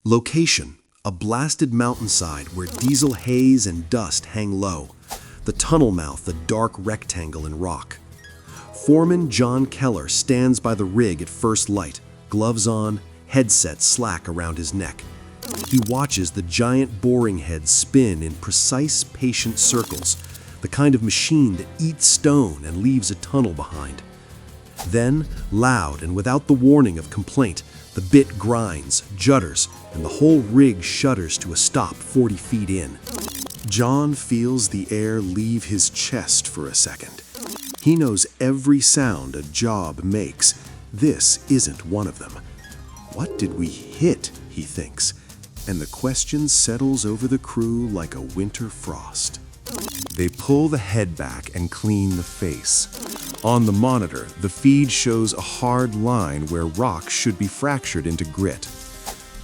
Location: a blasted mountainside where diesel haze and dust hang low. The tunnel mouth, a dark rectangle in rock. Foreman John Keller stands by the rig at first light, gloves on, headset slack around his neck. He watches the giant boring head spin in precise, patient circles, the kind of machine that eats stone and leaves a tunnel behind. Then, loud and without the warning of complaint, the bit grinds, judders, and the whole rig shudders to a stop 40 feet in. John feels the air leave his chest for a second. He knows every sound a job makes. This isn't one of them. What did we hit, he thinks, and the question settles over the crew like a winter frost. They pull the head back and clean the face. On the monitor, the feed shows a hard line where rock should be fractured into grit.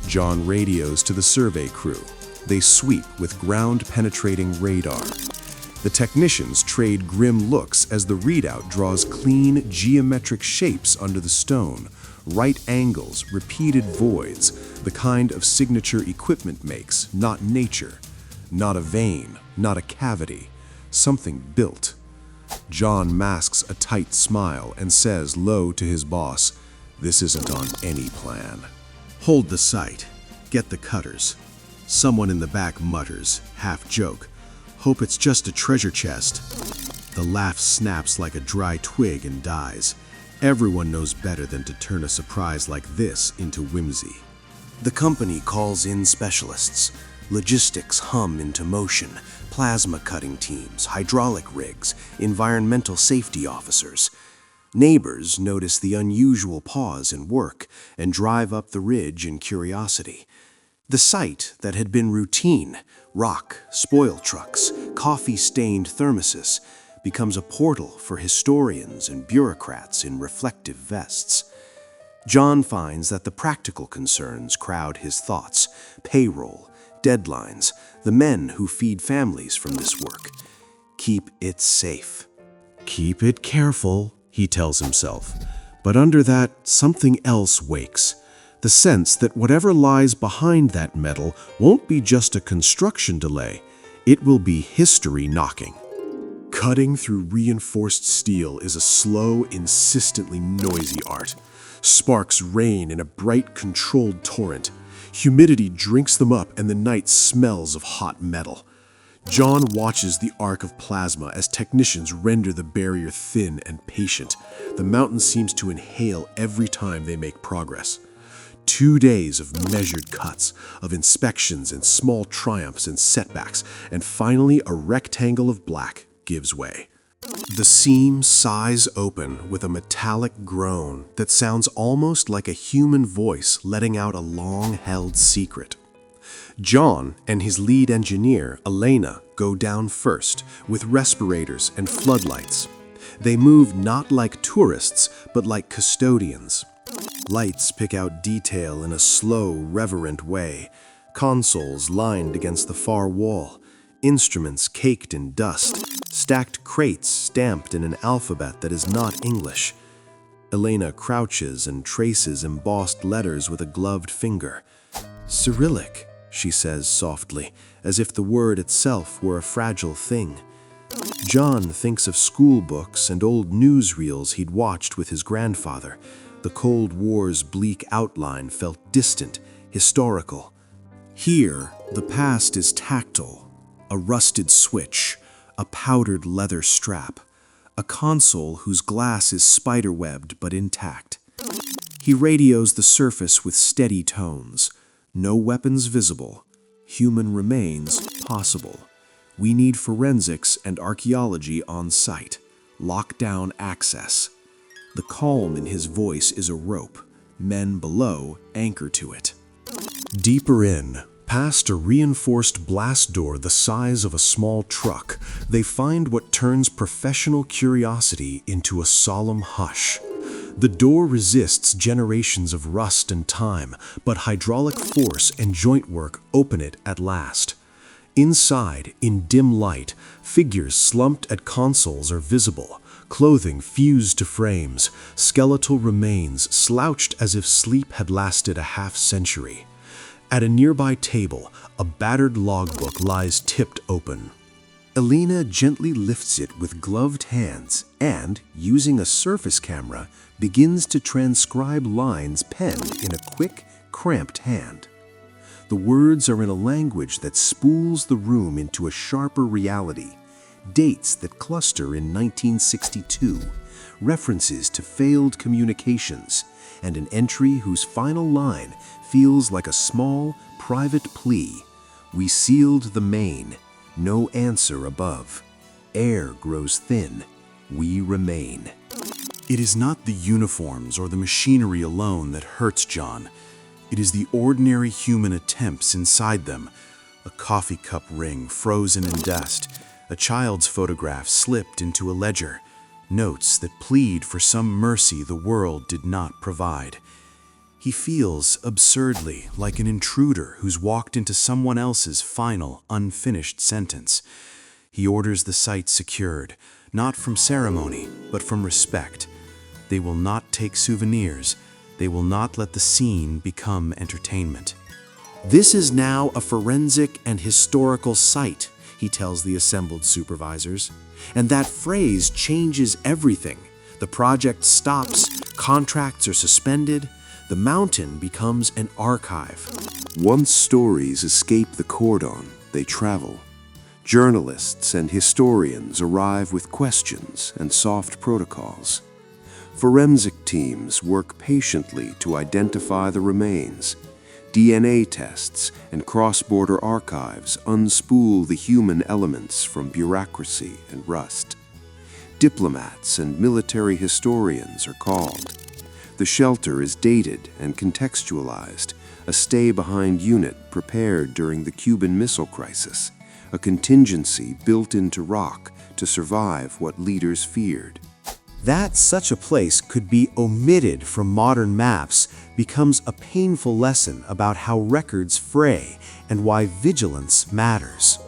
John radios to the survey crew. They sweep with ground-penetrating radar. The technicians trade grim looks as the readout draws clean, geometric shapes under the stone, right angles, repeated voids, the kind of signature equipment makes, not nature. Not a vein, not a cavity, something built. John masks a tight smile and says low to his boss, "This isn't on any plan." "Hold the sight. Get the cutters." Someone in the back mutters, half joke, "Hope it's just a treasure chest." The laugh snaps like a dry twig and dies. Everyone knows better than to turn a surprise like this into whimsy. The company calls in specialists. Logistics hum into motion. Plasma cutting teams, hydraulic rigs, environmental safety officers. Neighbors notice the unusual pause in work and drive up the ridge in curiosity. The site that had been routine, rock, spoil trucks, coffee-stained thermoses, becomes a portal for historians and bureaucrats in reflective vests. John finds that the practical concerns crowd his thoughts: payroll, deadlines, the men who feed families from this work. Keep it safe. Keep it careful, he tells himself. But under that, something else wakes. The sense that whatever lies behind that metal won't be just a construction delay. It will be history knocking. Cutting through reinforced steel is a slow, insistently noisy art. Sparks rain in a bright, controlled torrent. Humidity drinks them up and the night smells of hot metal. John watches the arc of plasma as technicians render the barrier thin and patient. The mountain seems to inhale every time they make progress. 2 days of measured cuts, of inspections and small triumphs and setbacks, and finally a rectangle of black gives way. The seam sighs open with a metallic groan that sounds almost like a human voice letting out a long-held secret. John and his lead engineer, Elena, go down first with respirators and floodlights. They move not like tourists, but like custodians. Lights pick out detail in a slow, reverent way. Consoles lined against the far wall. Instruments caked in dust. Stacked crates stamped in an alphabet that is not English. Elena crouches and traces embossed letters with a gloved finger. "Cyrillic," she says softly, as if the word itself were a fragile thing. John thinks of school books and old newsreels he'd watched with his grandfather. The Cold War's bleak outline felt distant, historical. Here, the past is tactile. A rusted switch, a powdered leather strap, a console whose glass is spiderwebbed but intact. He radios the surface with steady tones. No weapons visible. Human remains possible. We need forensics and archaeology on site. Lock down access. The calm in his voice is a rope. Men below anchor to it. Deeper in, past a reinforced blast door the size of a small truck, they find what turns professional curiosity into a solemn hush. The door resists generations of rust and time, but hydraulic force and joint work open it at last. Inside, in dim light, figures slumped at consoles are visible, clothing fused to frames, skeletal remains slouched as if sleep had lasted a half-century. At a nearby table, a battered logbook lies tipped open. Elena gently lifts it with gloved hands and, using a surface camera, begins to transcribe lines penned in a quick, cramped hand. The words are in a language that spools the room into a sharper reality. Dates that cluster in 1962, references to failed communications, and an entry whose final line feels like a small, private plea. We sealed the main. No answer above. Air grows thin. We remain. It is not the uniforms or the machinery alone that hurts John. It is the ordinary human attempts inside them. A coffee cup ring frozen in dust, a child's photograph slipped into a ledger, notes that plead for some mercy the world did not provide. He feels absurdly like an intruder who's walked into someone else's final, unfinished sentence. He orders the site secured, not from ceremony, but from respect. They will not take souvenirs. They will not let the scene become entertainment. This is now a forensic and historical site, he tells the assembled supervisors. And that phrase changes everything. The project stops, contracts are suspended, the mountain becomes an archive. Once stories escape the cordon, they travel. Journalists and historians arrive with questions and soft protocols. Forensic teams work patiently to identify the remains. DNA tests and cross-border archives unspool the human elements from bureaucracy and rust. Diplomats and military historians are called. The shelter is dated and contextualized, a stay-behind unit prepared during the Cuban Missile Crisis, a contingency built into rock to survive what leaders feared. That such a place could be omitted from modern maps becomes a painful lesson about how records fray and why vigilance matters.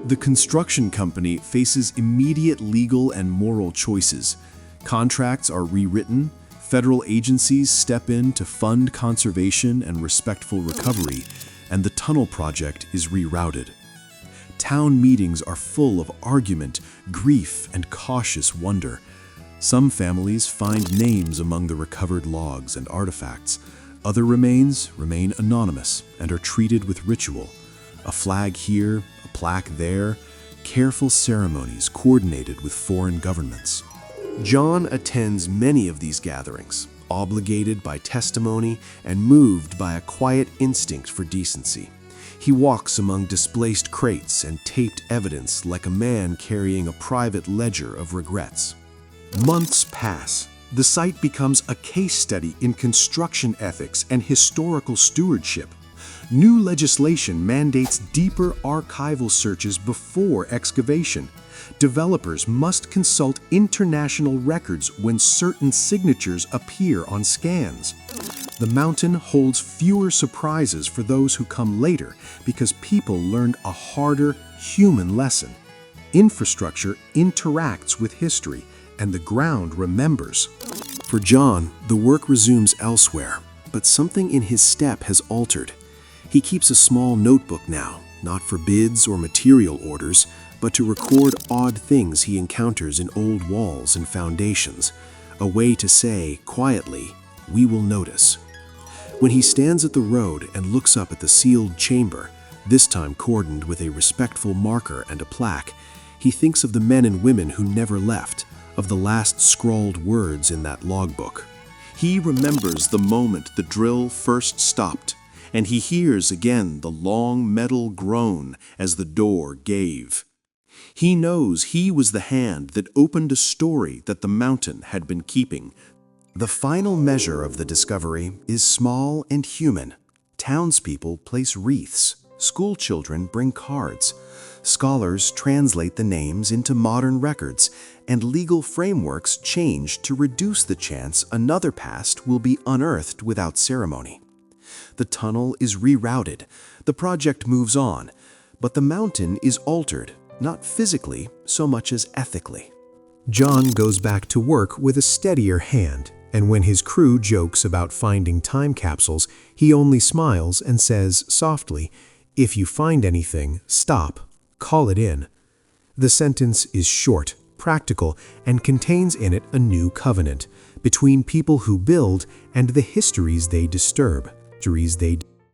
The construction company faces immediate legal and moral choices. Contracts are rewritten, federal agencies step in to fund conservation and respectful recovery, and the tunnel project is rerouted. Town meetings are full of argument, grief, and cautious wonder. Some families find names among the recovered logs and artifacts. Other remains remain anonymous and are treated with ritual. A flag here, a plaque there, careful ceremonies coordinated with foreign governments. John attends many of these gatherings, obligated by testimony and moved by a quiet instinct for decency. He walks among displaced crates and taped evidence like a man carrying a private ledger of regrets. Months pass. The site becomes a case study in construction ethics and historical stewardship. New legislation mandates deeper archival searches before excavation. Developers must consult international records when certain signatures appear on scans. The mountain holds fewer surprises for those who come later because people learned a harder human lesson. Infrastructure interacts with history, and the ground remembers. For John, the work resumes elsewhere, but something in his step has altered. He keeps a small notebook now, not for bids or material orders, but to record odd things he encounters in old walls and foundations, a way to say, quietly, "We will notice." When he stands at the road and looks up at the sealed chamber, this time cordoned with a respectful marker and a plaque, he thinks of the men and women who never left, of the last scrawled words in that logbook. He remembers the moment the drill first stopped, and he hears again the long metal groan as the door gave. He knows he was the hand that opened a story that the mountain had been keeping. The final measure of the discovery is small and human. Townspeople place wreaths. School children bring cards. Scholars translate the names into modern records, and legal frameworks change to reduce the chance another past will be unearthed without ceremony. The tunnel is rerouted. The project moves on, but the mountain is altered, not physically so much as ethically. John goes back to work with a steadier hand, And when his crew jokes about finding time capsules, he only smiles and says softly, "If you find anything, stop, call it in." The sentence is short, practical, and contains in it a new covenant between people who build and the histories they disturb.